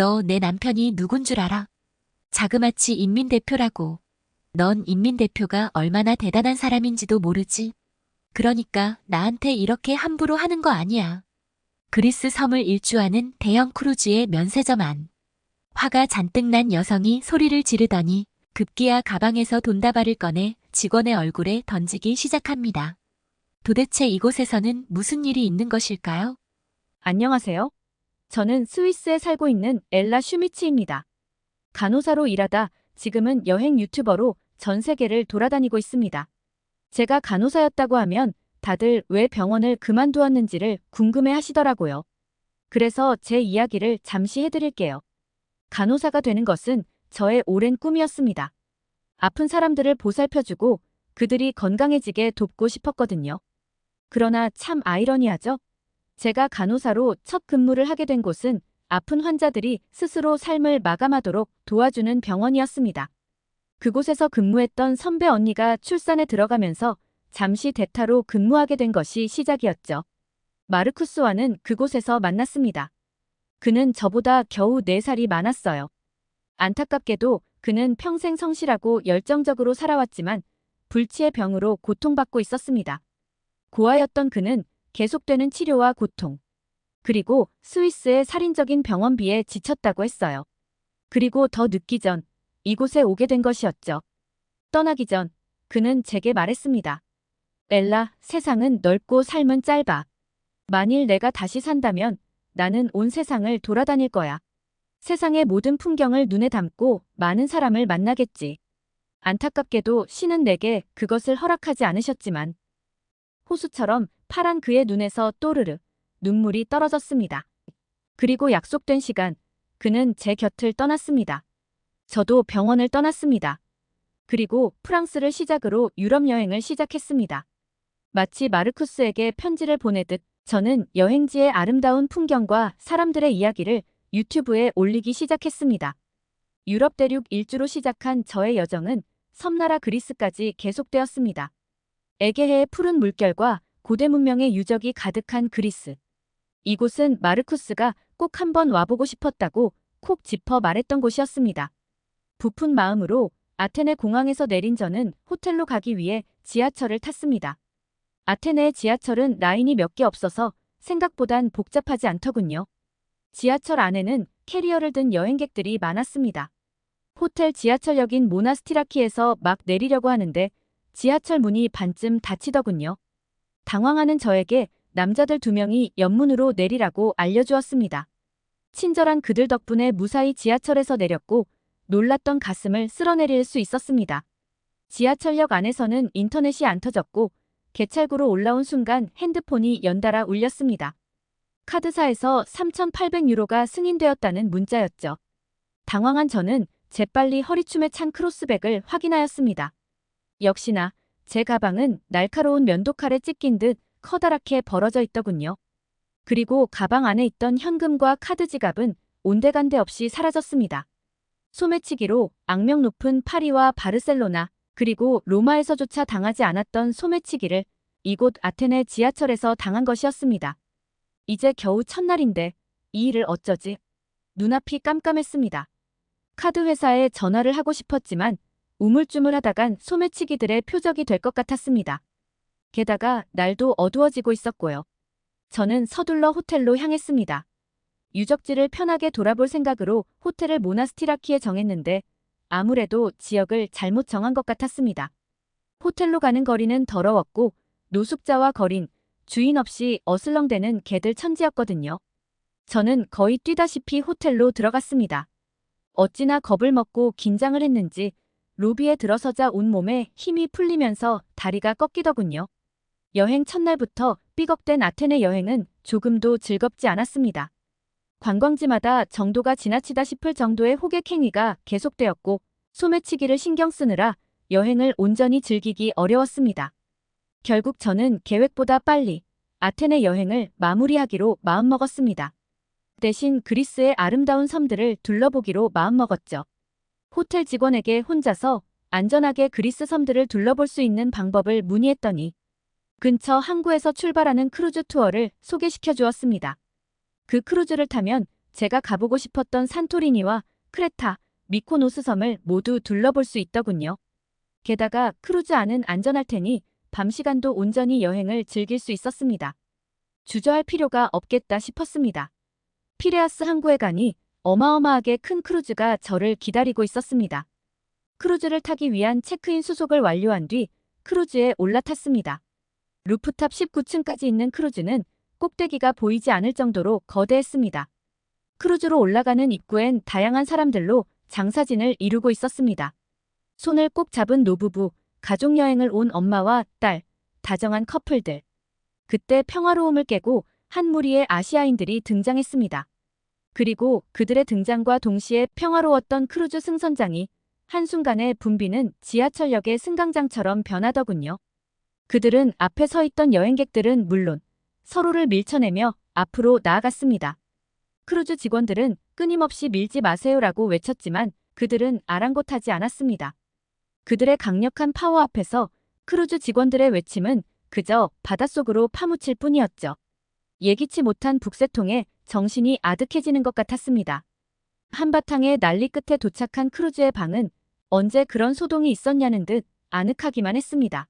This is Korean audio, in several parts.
너 내 남편이 누군 줄 알아? 자그마치 인민대표라고. 넌 인민대표가 얼마나 대단한 사람인지도 모르지. 그러니까 나한테 이렇게 함부로 하는 거 아니야. 그리스 섬을 일주하는 대형 크루즈의 면세점 안. 화가 잔뜩 난 여성이 소리를 지르더니 급기야 가방에서 돈다발을 꺼내 직원의 얼굴에 던지기 시작합니다. 도대체 이곳에서는 무슨 일이 있는 것일까요? 안녕하세요. 저는 스위스에 살고 있는 엘라 슈미치입니다. 간호사로 일하다 지금은 여행 유튜버로 전 세계를 돌아다니고 있습니다. 제가 간호사였다고 하면 다들 왜 병원을 그만두었는지를 궁금해 하시더라고요. 그래서 제 이야기를 잠시 해드릴게요. 간호사가 되는 것은 저의 오랜 꿈이었습니다. 아픈 사람들을 보살펴주고 그들이 건강해지게 돕고 싶었거든요. 그러나 참 아이러니하죠? 제가 간호사로 첫 근무를 하게 된 곳은 아픈 환자들이 스스로 삶을 마감하도록 도와주는 병원이었습니다. 그곳에서 근무했던 선배 언니가 출산에 들어가면서 잠시 대타로 근무하게 된 것이 시작이었죠. 마르쿠스와는 그곳에서 만났습니다. 그는 저보다 겨우 4살이 많았어요. 안타깝게도 그는 평생 성실하고 열정적으로 살아왔지만 불치의 병으로 고통받고 있었습니다. 고아였던 그는 계속되는 치료와 고통, 그리고 스위스의 살인적인 병원비에 지쳤다고 했어요. 그리고 더 늦기 전 이곳에 오게 된 것이었죠. 떠나기 전 그는 제게 말했습니다. 엘라, 세상은 넓고 삶은 짧아. 만일 내가 다시 산다면 나는 온 세상을 돌아다닐 거야. 세상의 모든 풍경을 눈에 담고 많은 사람을 만나겠지. 안타깝게도 신은 내게 그것을 허락하지 않으셨지만 호수처럼 파란 그의 눈에서 또르르 눈물이 떨어졌습니다. 그리고 약속된 시간, 그는 제 곁을 떠났습니다. 저도 병원을 떠났습니다. 그리고 프랑스를 시작으로 유럽 여행을 시작했습니다. 마치 마르쿠스에게 편지를 보내듯 저는 여행지의 아름다운 풍경과 사람들의 이야기를 유튜브에 올리기 시작했습니다. 유럽 대륙 일주로 시작한 저의 여정은 섬나라 그리스까지 계속되었습니다. 에게해의 푸른 물결과 고대 문명의 유적이 가득한 그리스. 이곳은 마르쿠스가 꼭 한번 와보고 싶었다고 콕 짚어 말했던 곳이었습니다. 부푼 마음으로 아테네 공항에서 내린 저는 호텔로 가기 위해 지하철을 탔습니다. 아테네의 지하철은 라인이 몇 개 없어서 생각보단 복잡하지 않더군요. 지하철 안에는 캐리어를 든 여행객들이 많았습니다. 호텔 지하철역인 모나스티라키에서 막 내리려고 하는데 지하철 문이 반쯤 닫히더군요. 당황하는 저에게 남자들 2명이 옆문으로 내리라고 알려주었습니다. 친절한 그들 덕분에 무사히 지하철에서 내렸고 놀랐던 가슴을 쓸어내릴 수 있었습니다. 지하철역 안에서는 인터넷이 안 터졌고 개찰구로 올라온 순간 핸드폰이 연달아 울렸습니다. 카드사에서 3,800유로가 승인되었다는 문자였죠. 당황한 저는 재빨리 허리춤에 찬 크로스백을 확인하였습니다. 역시나 제 가방은 날카로운 면도칼에 찢긴 듯 커다랗게 벌어져 있더군요. 그리고 가방 안에 있던 현금과 카드 지갑은 온데간데 없이 사라졌습니다. 소매치기로 악명 높은 파리와 바르셀로나 그리고 로마에서조차 당하지 않았던 소매치기를 이곳 아테네 지하철에서 당한 것이었습니다. 이제 겨우 첫날인데 이 일을 어쩌지? 눈앞이 깜깜했습니다. 카드 회사에 전화를 하고 싶었지만 우물쭈물하다간 소매치기들의 표적이 될 것 같았습니다. 게다가 날도 어두워지고 있었고요. 저는 서둘러 호텔로 향했습니다. 유적지를 편하게 돌아볼 생각으로 호텔을 모나스티라키에 정했는데 아무래도 지역을 잘못 정한 것 같았습니다. 호텔로 가는 거리는 더러웠고 노숙자와 거린, 주인 없이 어슬렁대는 개들 천지였거든요. 저는 거의 뛰다시피 호텔로 들어갔습니다. 어찌나 겁을 먹고 긴장을 했는지 로비에 들어서자 온몸에 힘이 풀리면서 다리가 꺾이더군요. 여행 첫날부터 삐걱댄 아테네 여행은 조금도 즐겁지 않았습니다. 관광지마다 정도가 지나치다 싶을 정도의 호객행위가 계속되었고 소매치기를 신경 쓰느라 여행을 온전히 즐기기 어려웠습니다. 결국 저는 계획보다 빨리 아테네 여행을 마무리하기로 마음먹었습니다. 대신 그리스의 아름다운 섬들을 둘러보기로 마음먹었죠. 호텔 직원에게 혼자서 안전하게 그리스 섬들을 둘러볼 수 있는 방법을 문의했더니 근처 항구에서 출발하는 크루즈 투어를 소개시켜 주었습니다. 그 크루즈를 타면 제가 가보고 싶었던 산토리니와 크레타, 미코노스 섬을 모두 둘러볼 수 있더군요. 게다가 크루즈 안은 안전할 테니 밤 시간도 온전히 여행을 즐길 수 있었습니다. 주저할 필요가 없겠다 싶었습니다. 피레아스 항구에 가니 어마어마하게 큰 크루즈가 저를 기다리고 있었습니다. 크루즈를 타기 위한 체크인 수속을 완료한 뒤 크루즈에 올라탔습니다. 루프탑 19층까지 있는 크루즈는 꼭대기가 보이지 않을 정도로 거대했습니다. 크루즈로 올라가는 입구엔 다양한 사람들로 장사진을 이루고 있었습니다. 손을 꼭 잡은 노부부, 가족여행을 온 엄마와 딸, 다정한 커플들. 그때 평화로움을 깨고 한 무리의 아시아인들이 등장했습니다. 그리고 그들의 등장과 동시에 평화로웠던 크루즈 승선장이 한순간에 붐비는 지하철역의 승강장처럼 변하더군요. 그들은 앞에 서 있던 여행객들은 물론 서로를 밀쳐내며 앞으로 나아갔습니다. 크루즈 직원들은 끊임없이 밀지 마세요라고 외쳤지만 그들은 아랑곳하지 않았습니다. 그들의 강력한 파워 앞에서 크루즈 직원들의 외침은 그저 바닷속으로 파묻힐 뿐이었죠. 예기치 못한 북새통에 정신이 아득해지는 것 같았습니다. 한바탕의 난리 끝에 도착한 크루즈의 방은 언제 그런 소동이 있었냐는 듯 아늑하기만 했습니다.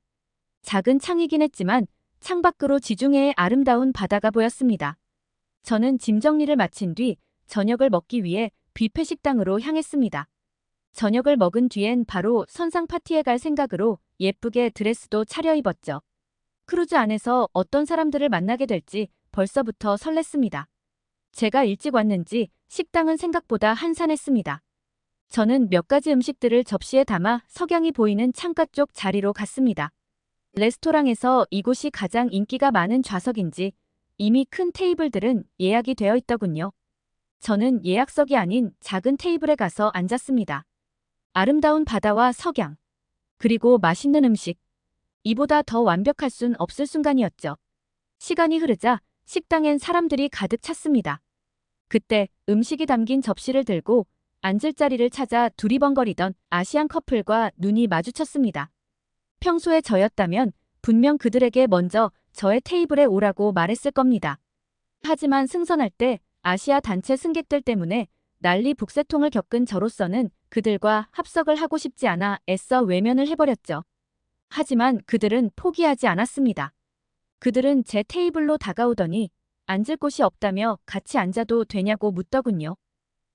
작은 창이긴 했지만 창밖으로 지중해의 아름다운 바다가 보였습니다. 저는 짐 정리를 마친 뒤 저녁을 먹기 위해 뷔페 식당으로 향했습니다. 저녁을 먹은 뒤엔 바로 선상 파티에 갈 생각으로 예쁘게 드레스도 차려입었죠. 크루즈 안에서 어떤 사람들을 만나게 될지 벌써부터 설렜습니다. 제가 일찍 왔는지 식당은 생각보다 한산했습니다. 저는 몇 가지 음식들을 접시에 담아 석양이 보이는 창가 쪽 자리로 갔습니다. 레스토랑에서 이곳이 가장 인기가 많은 좌석인지 이미 큰 테이블들은 예약이 되어 있더군요. 저는 예약석이 아닌 작은 테이블에 가서 앉았습니다. 아름다운 바다와 석양, 그리고 맛있는 음식. 이보다 더 완벽할 순 없을 순간이었죠. 시간이 흐르자 식당엔 사람들이 가득 찼습니다. 그때 음식이 담긴 접시를 들고 앉을 자리를 찾아 두리번거리던 아시안 커플과 눈이 마주쳤습니다. 평소에 저였다면 분명 그들에게 먼저 저의 테이블에 오라고 말했을 겁니다. 하지만 승선할 때 아시아 단체 승객들 때문에 난리 북새통을 겪은 저로서는 그들과 합석을 하고 싶지 않아 애써 외면을 해버렸죠. 하지만 그들은 포기하지 않았습니다. 그들은 제 테이블로 다가오더니 앉을 곳이 없다며 같이 앉아도 되냐고 묻더군요.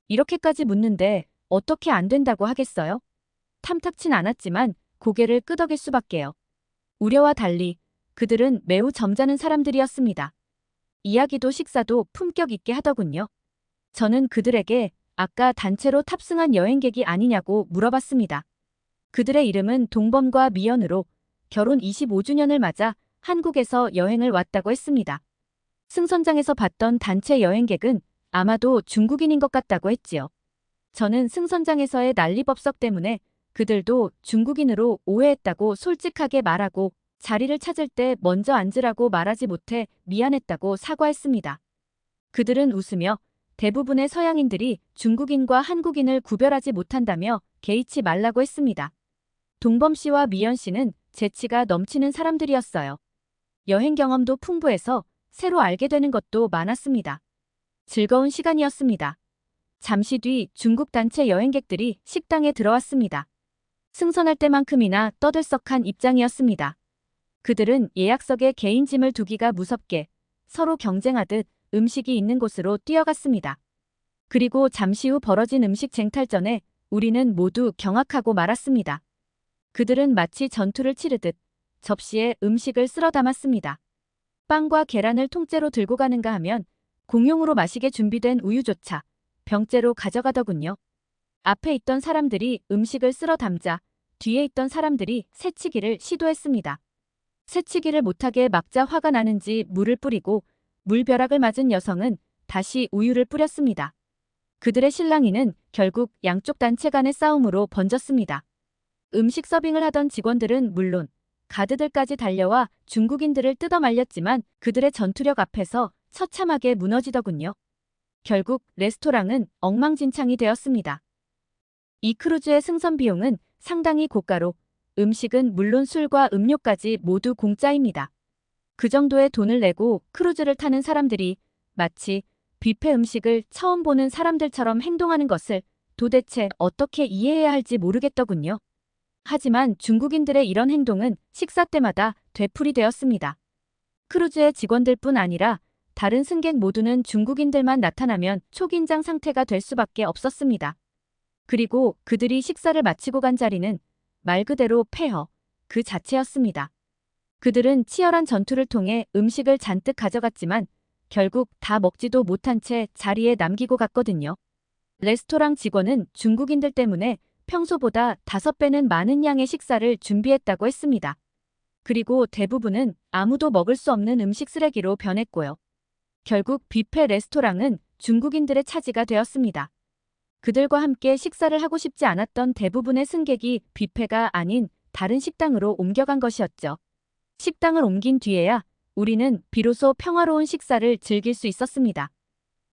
이렇게까지 묻는데 어떻게 안 된다고 하겠어요? 탐탁진 않았지만 고개를 끄덕일 수밖에요. 우려와 달리 그들은 매우 점잖은 사람들이었습니다. 이야기도 식사도 품격 있게 하더군요. 저는 그들에게 아까 단체로 탑승한 여행객이 아니냐고 물어봤습니다. 그들의 이름은 동범과 미연으로 결혼 25주년을 맞아 한국에서 여행을 왔다고 했습니다. 승선장에서 봤던 단체 여행객은 아마도 중국인인 것 같다고 했지요. 저는 승선장에서의 난리법석 때문에 그들도 중국인으로 오해했다고 솔직하게 말하고 자리를 찾을 때 먼저 앉으라고 말하지 못해 미안했다고 사과했습니다. 그들은 웃으며 대부분의 서양인들이 중국인과 한국인을 구별하지 못한다며 개의치 말라고 했습니다. 동범 씨와 미연 씨는 재치가 넘치는 사람들이었어요. 여행 경험도 풍부해서 새로 알게 되는 것도 많았습니다. 즐거운 시간이었습니다. 잠시 뒤 중국 단체 여행객들이 식당에 들어왔습니다. 승선할 때만큼이나 떠들썩한 입장이었습니다. 그들은 예약석에 개인 짐을 두기가 무섭게 서로 경쟁하듯 음식이 있는 곳으로 뛰어갔습니다. 그리고 잠시 후 벌어진 음식 쟁탈전에 우리는 모두 경악하고 말았습니다. 그들은 마치 전투를 치르듯 접시에 음식을 쓸어 담았습니다. 빵과 계란을 통째로 들고 가는가 하면 공용으로 마시게 준비된 우유조차 병째로 가져가더군요. 앞에 있던 사람들이 음식을 쓸어 담자 뒤에 있던 사람들이 새치기를 시도했습니다. 새치기를 못하게 막자 화가 나는지 물을 뿌리고 물벼락을 맞은 여성은 다시 우유를 뿌렸습니다. 그들의 실랑이는 결국 양쪽 단체 간의 싸움으로 번졌습니다. 음식 서빙을 하던 직원들은 물론 가드들까지 달려와 중국인들을 뜯어 말렸지만 그들의 전투력 앞에서 처참하게 무너지더군요. 결국 레스토랑은 엉망진창이 되었습니다. 이 크루즈의 승선 비용은 상당히 고가로 음식은 물론 술과 음료까지 모두 공짜입니다. 그 정도의 돈을 내고 크루즈를 타는 사람들이 마치 뷔페 음식을 처음 보는 사람들처럼 행동하는 것을 도대체 어떻게 이해해야 할지 모르겠더군요. 하지만 중국인들의 이런 행동은 식사 때마다 되풀이되었습니다. 크루즈의 직원들뿐 아니라 다른 승객 모두는 중국인들만 나타나면 초긴장 상태가 될 수밖에 없었습니다. 그리고 그들이 식사를 마치고 간 자리는 말 그대로 폐허 그 자체였습니다. 그들은 치열한 전투를 통해 음식을 잔뜩 가져갔지만 결국 다 먹지도 못한 채 자리에 남기고 갔거든요. 레스토랑 직원은 중국인들 때문에 평소보다 5배는 많은 양의 식사를 준비했다고 했습니다. 그리고 대부분은 아무도 먹을 수 없는 음식 쓰레기로 변했고요. 결국 뷔페 레스토랑은 중국인들의 차지가 되었습니다. 그들과 함께 식사를 하고 싶지 않았던 대부분의 승객이 뷔페가 아닌 다른 식당으로 옮겨간 것이었죠. 식당을 옮긴 뒤에야 우리는 비로소 평화로운 식사를 즐길 수 있었습니다.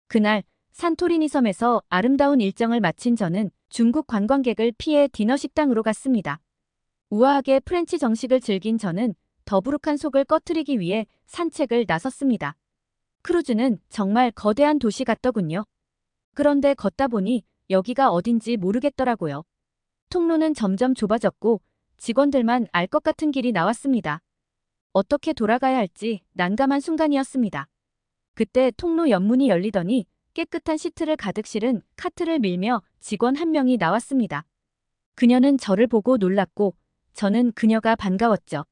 그날 산토리니 섬에서 아름다운 일정을 마친 저는 중국 관광객을 피해 디너 식당으로 갔습니다. 우아하게 프렌치 정식을 즐긴 저는 더부룩한 속을 꺼트리기 위해 산책을 나섰습니다. 크루즈는 정말 거대한 도시 같더군요. 그런데 걷다 보니 여기가 어딘지 모르겠더라고요. 통로는 점점 좁아졌고 직원들만 알 것 같은 길이 나왔습니다. 어떻게 돌아가야 할지 난감한 순간이었습니다. 그때 통로 옆문이 열리더니 깨끗한 시트를 가득 실은 카트를 밀며 직원 한 명이 나왔습니다. 그녀는 저를 보고 놀랐고 저는 그녀가 반가웠죠.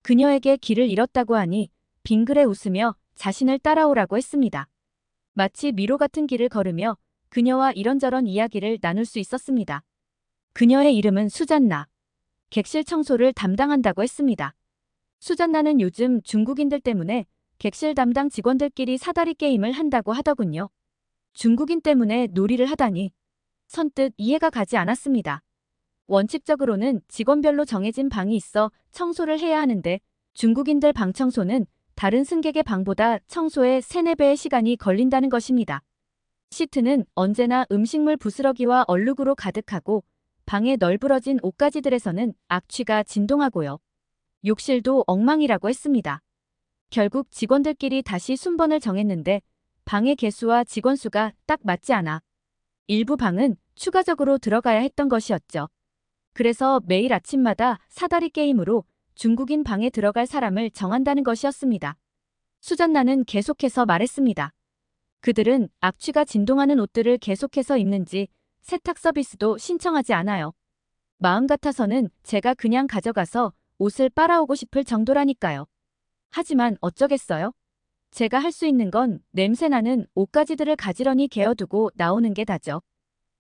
그녀에게 길을 잃었다고 하니 빙그레 웃으며 자신을 따라오라고 했습니다. 마치 미로 같은 길을 걸으며 그녀와 이런저런 이야기를 나눌 수 있었습니다. 그녀의 이름은 수잔나. 객실 청소를 담당한다고 했습니다. 수잔나는 요즘 중국인들 때문에 객실 담당 직원들끼리 사다리 게임을 한다고 하더군요. 중국인 때문에 놀이를 하다니 선뜻 이해가 가지 않았습니다. 원칙적으로는 직원별로 정해진 방이 있어 청소를 해야 하는데 중국인들 방 청소는 다른 승객의 방보다 청소에 3, 4배의 시간이 걸린다는 것입니다. 시트는 언제나 음식물 부스러기와 얼룩으로 가득하고 방의 널브러진 옷가지들에서는 악취가 진동하고요. 욕실도 엉망이라고 했습니다. 결국 직원들끼리 다시 순번을 정했는데 방의 개수와 직원 수가 딱 맞지 않아 일부 방은 추가적으로 들어가야 했던 것이었죠. 그래서 매일 아침마다 사다리 게임으로 중국인 방에 들어갈 사람을 정한다는 것이었습니다. 수잔나는 계속해서 말했습니다. 그들은 악취가 진동하는 옷들을 계속해서 입는지 세탁 서비스도 신청하지 않아요. 마음 같아서는 제가 그냥 가져가서 옷을 빨아오고 싶을 정도라니까요. 하지만 어쩌겠어요? 제가 할 수 있는 건 냄새나는 옷가지들을 가지런히 개어두고 나오는 게 다죠.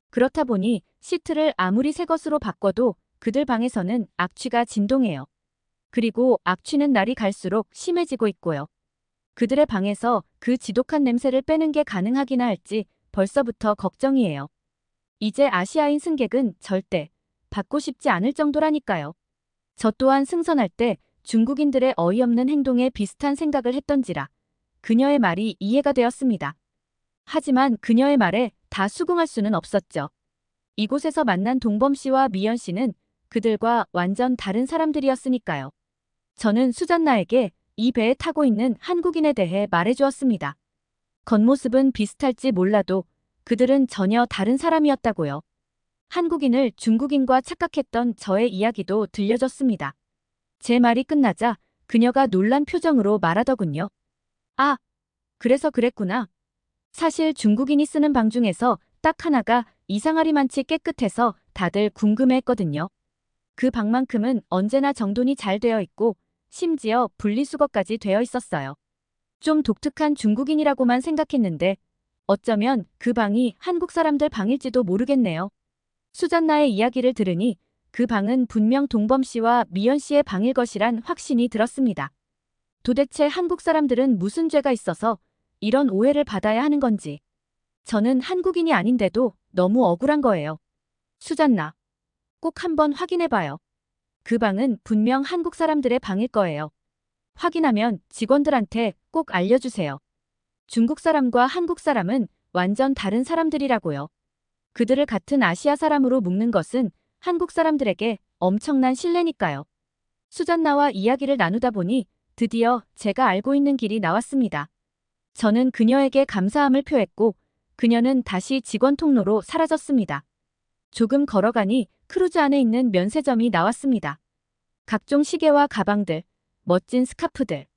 그렇다 보니 시트를 아무리 새 것으로 바꿔도 그들 방에서는 악취가 진동해요. 그리고 악취는 날이 갈수록 심해지고 있고요. 그들의 방에서 그 지독한 냄새를 빼는 게 가능하기나 할지 벌써부터 걱정이에요. 이제 아시아인 승객은 절대 받고 싶지 않을 정도라니까요. 저 또한 승선할 때 중국인들의 어이없는 행동에 비슷한 생각을 했던지라 그녀의 말이 이해가 되었습니다. 하지만 그녀의 말에 다 수긍할 수는 없었죠. 이곳에서 만난 동범 씨와 미연 씨는 그들과 완전 다른 사람들이었으니까요. 저는 수잔나에게 이 배에 타고 있는 한국인에 대해 말해주었습니다. 겉모습은 비슷할지 몰라도 그들은 전혀 다른 사람이었다고요. 한국인을 중국인과 착각했던 저의 이야기도 들려줬습니다. 제 말이 끝나자 그녀가 놀란 표정으로 말하더군요. 아, 그래서 그랬구나. 사실 중국인이 쓰는 방 중에서 딱 하나가 이상하리만치 깨끗해서 다들 궁금해했거든요. 그 방만큼은 언제나 정돈이 잘 되어 있고 심지어 분리수거까지 되어 있었어요. 좀 독특한 중국인이라고만 생각했는데 어쩌면 그 방이 한국 사람들 방일지도 모르겠네요. 수잔나의 이야기를 들으니 그 방은 분명 동범 씨와 미연 씨의 방일 것이란 확신이 들었습니다. 도대체 한국 사람들은 무슨 죄가 있어서 이런 오해를 받아야 하는 건지. 저는 한국인이 아닌데도 너무 억울한 거예요. 수잔나, 꼭 한번 확인해봐요. 그 방은 분명 한국 사람들의 방일 거예요. 확인하면 직원들한테 꼭 알려주세요. 중국 사람과 한국 사람은 완전 다른 사람들이라고요. 그들을 같은 아시아 사람으로 묶는 것은 한국 사람들에게 엄청난 신뢰니까요. 수잔나와 이야기를 나누다 보니 드디어 제가 알고 있는 길이 나왔습니다. 저는 그녀에게 감사함을 표했고 그녀는 다시 직원 통로로 사라졌습니다. 조금 걸어가니 크루즈 안에 있는 면세점이 나왔습니다. 각종 시계와 가방들, 멋진 스카프들.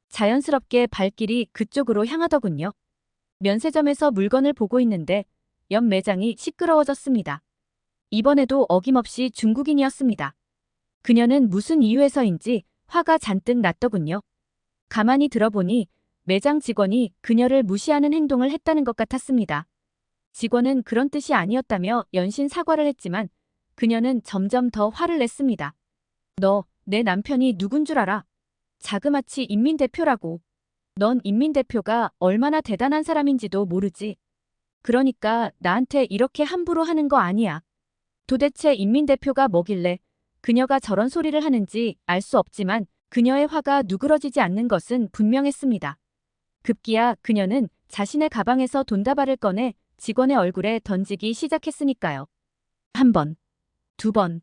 자연스럽게 발길이 그쪽으로 향하더군요. 면세점에서 물건을 보고 있는데 옆 매장이 시끄러워졌습니다. 이번에도 어김없이 중국인이었습니다. 그녀는 무슨 이유에서인지 화가 잔뜩 났더군요. 가만히 들어보니 매장 직원이 그녀를 무시하는 행동을 했다는 것 같았습니다. 직원은 그런 뜻이 아니었다며 연신 사과를 했지만 그녀는 점점 더 화를 냈습니다. 너, 내 남편이 누군 줄 알아? 자그마치 인민대표라고. 넌 인민대표가 얼마나 대단한 사람인지도 모르지. 그러니까 나한테 이렇게 함부로 하는 거 아니야. 도대체 인민대표가 뭐길래 그녀가 저런 소리를 하는지 알 수 없지만 그녀의 화가 누그러지지 않는 것은 분명했습니다. 급기야 그녀는 자신의 가방에서 돈다발을 꺼내 직원의 얼굴에 던지기 시작했으니까요. 한 번, 두 번,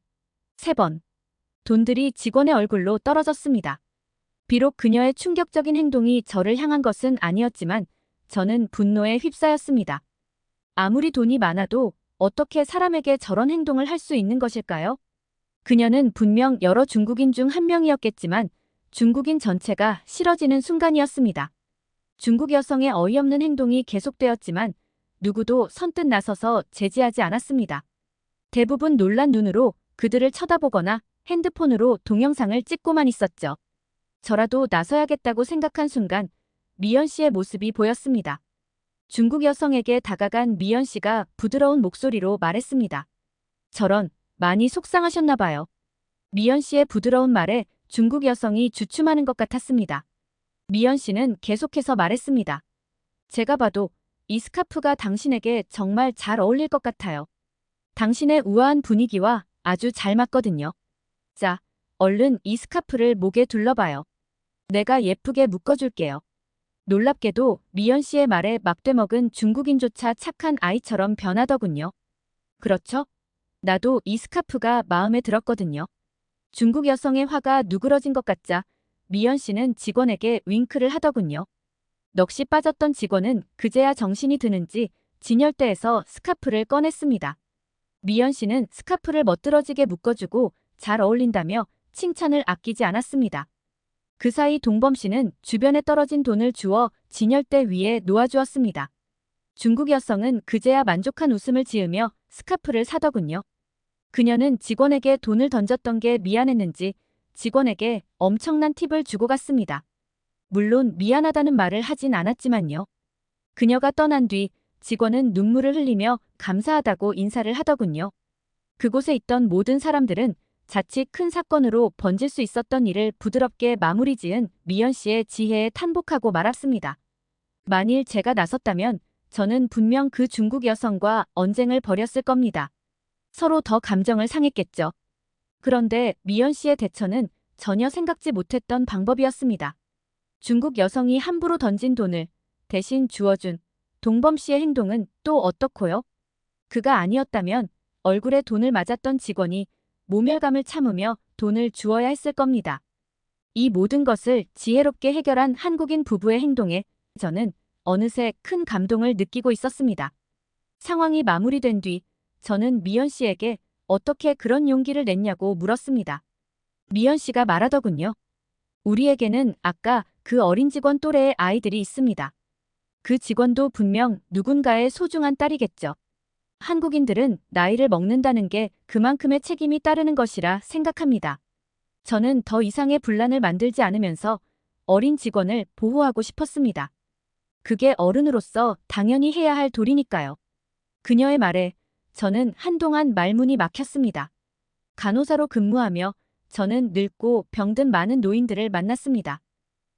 세 번. 돈들이 직원의 얼굴로 떨어졌습니다. 비록 그녀의 충격적인 행동이 저를 향한 것은 아니었지만 저는 분노에 휩싸였습니다. 아무리 돈이 많아도 어떻게 사람에게 저런 행동을 할 수 있는 것일까요? 그녀는 분명 여러 중국인 중 한 명이었겠지만 중국인 전체가 싫어지는 순간이었습니다. 중국 여성의 어이없는 행동이 계속되었지만 누구도 선뜻 나서서 제지하지 않았습니다. 대부분 놀란 눈으로 그들을 쳐다보거나 핸드폰으로 동영상을 찍고만 있었죠. 저라도 나서야겠다고 생각한 순간 미연 씨의 모습이 보였습니다. 중국 여성에게 다가간 미연 씨가 부드러운 목소리로 말했습니다. 저런, 많이 속상하셨나 봐요. 미연 씨의 부드러운 말에 중국 여성이 주춤하는 것 같았습니다. 미연 씨는 계속해서 말했습니다. 제가 봐도 이 스카프가 당신에게 정말 잘 어울릴 것 같아요. 당신의 우아한 분위기와 아주 잘 맞거든요. 자, 얼른 이 스카프를 목에 둘러봐요. 내가 예쁘게 묶어줄게요. 놀랍게도 미연 씨의 말에 막대먹은 중국인조차 착한 아이처럼 변하더군요. 그렇죠? 나도 이 스카프가 마음에 들었거든요. 중국 여성의 화가 누그러진 것 같자 미연 씨는 직원에게 윙크를 하더군요. 넋이 빠졌던 직원은 그제야 정신이 드는지 진열대에서 스카프를 꺼냈습니다. 미연 씨는 스카프를 멋들어지게 묶어주고 잘 어울린다며 칭찬을 아끼지 않았습니다. 그 사이 동범 씨는 주변에 떨어진 돈을 주워 진열대 위에 놓아주었습니다. 중국 여성은 그제야 만족한 웃음을 지으며 스카프를 사더군요. 그녀는 직원에게 돈을 던졌던 게 미안했는지 직원에게 엄청난 팁을 주고 갔습니다. 물론 미안하다는 말을 하진 않았지만요. 그녀가 떠난 뒤 직원은 눈물을 흘리며 감사하다고 인사를 하더군요. 그곳에 있던 모든 사람들은 자칫 큰 사건으로 번질 수 있었던 일을 부드럽게 마무리 지은 미연 씨의 지혜에 탄복하고 말았습니다. 만일 제가 나섰다면 저는 분명 그 중국 여성과 언쟁을 벌였을 겁니다. 서로 더 감정을 상했겠죠. 그런데 미연 씨의 대처는 전혀 생각지 못했던 방법이었습니다. 중국 여성이 함부로 던진 돈을 대신 주어준 동범 씨의 행동은 또 어떻고요? 그가 아니었다면 얼굴에 돈을 맞았던 직원이 모멸감을 참으며 돈을 주어야 했을 겁니다. 이 모든 것을 지혜롭게 해결한 한국인 부부의 행동에 저는 어느새 큰 감동을 느끼고 있었습니다. 상황이 마무리된 뒤 저는 미연 씨에게 어떻게 그런 용기를 냈냐고 물었습니다. 미연 씨가 말하더군요. 우리에게는 아까 그 어린 직원 또래의 아이들이 있습니다. 그 직원도 분명 누군가의 소중한 딸이겠죠. 한국인들은 나이를 먹는다는 게 그만큼의 책임이 따르는 것이라 생각합니다. 저는 더 이상의 분란을 만들지 않으면서 어린 직원을 보호하고 싶었습니다. 그게 어른으로서 당연히 해야 할 도리니까요. 그녀의 말에 저는 한동안 말문이 막혔습니다. 간호사로 근무하며 저는 늙고 병든 많은 노인들을 만났습니다.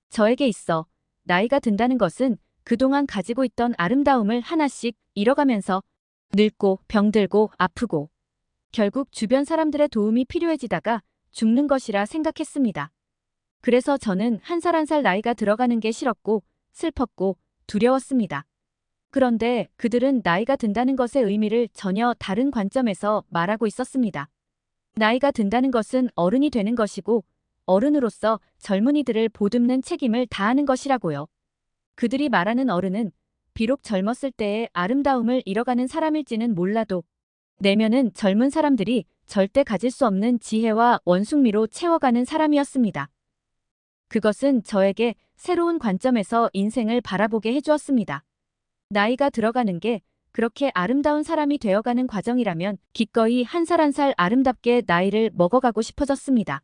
저에게 있어 나이가 든다는 것은 그동안 가지고 있던 아름다움을 하나씩 잃어가면서 늙고 병들고 아프고 결국 주변 사람들의 도움이 필요해지다가 죽는 것이라 생각했습니다. 그래서 저는 한 살 한 살 나이가 들어가는 게 싫었고 슬펐고 두려웠습니다. 그런데 그들은 나이가 든다는 것의 의미를 전혀 다른 관점에서 말하고 있었습니다. 나이가 든다는 것은 어른이 되는 것이고 어른으로서 젊은이들을 보듬는 책임을 다하는 것이라고요. 그들이 말하는 어른은 비록 젊었을 때의 아름다움을 잃어가는 사람일지는 몰라도 내면은 젊은 사람들이 절대 가질 수 없는 지혜와 원숭미로 채워가는 사람이었습니다. 그것은 저에게 새로운 관점에서 인생을 바라보게 해주었습니다. 나이가 들어가는 게 그렇게 아름다운 사람이 되어가는 과정이라면 기꺼이 한 살 한 살 아름답게 나이를 먹어가고 싶어졌습니다.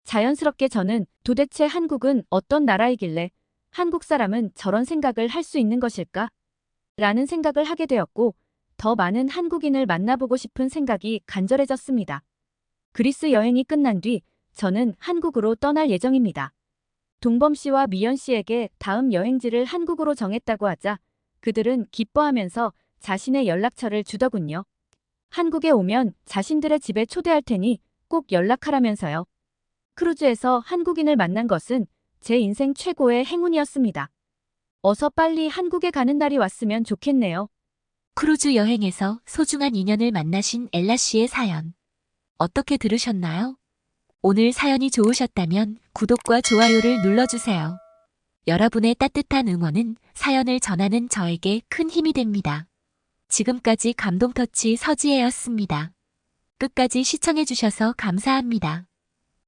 자연스럽게 저는 도대체 한국은 어떤 나라이길래 한국 사람은 저런 생각을 할 수 있는 것일까? 라는 생각을 하게 되었고 더 많은 한국인을 만나보고 싶은 생각이 간절해졌습니다. 그리스 여행이 끝난 뒤 저는 한국으로 떠날 예정입니다. 동범 씨와 미연 씨에게 다음 여행지를 한국으로 정했다고 하자 그들은 기뻐하면서 자신의 연락처를 주더군요. 한국에 오면 자신들의 집에 초대할 테니 꼭 연락하라면서요. 크루즈에서 한국인을 만난 것은 제 인생 최고의 행운이었습니다. 어서 빨리 한국에 가는 날이 왔으면 좋겠네요. 크루즈 여행에서 소중한 인연을 만나신 엘라 씨의 사연. 어떻게 들으셨나요? 오늘 사연이 좋으셨다면 구독과 좋아요를 눌러주세요. 여러분의 따뜻한 응원은 사연을 전하는 저에게 큰 힘이 됩니다. 지금까지 감동터치 서지혜였습니다. 끝까지 시청해주셔서 감사합니다.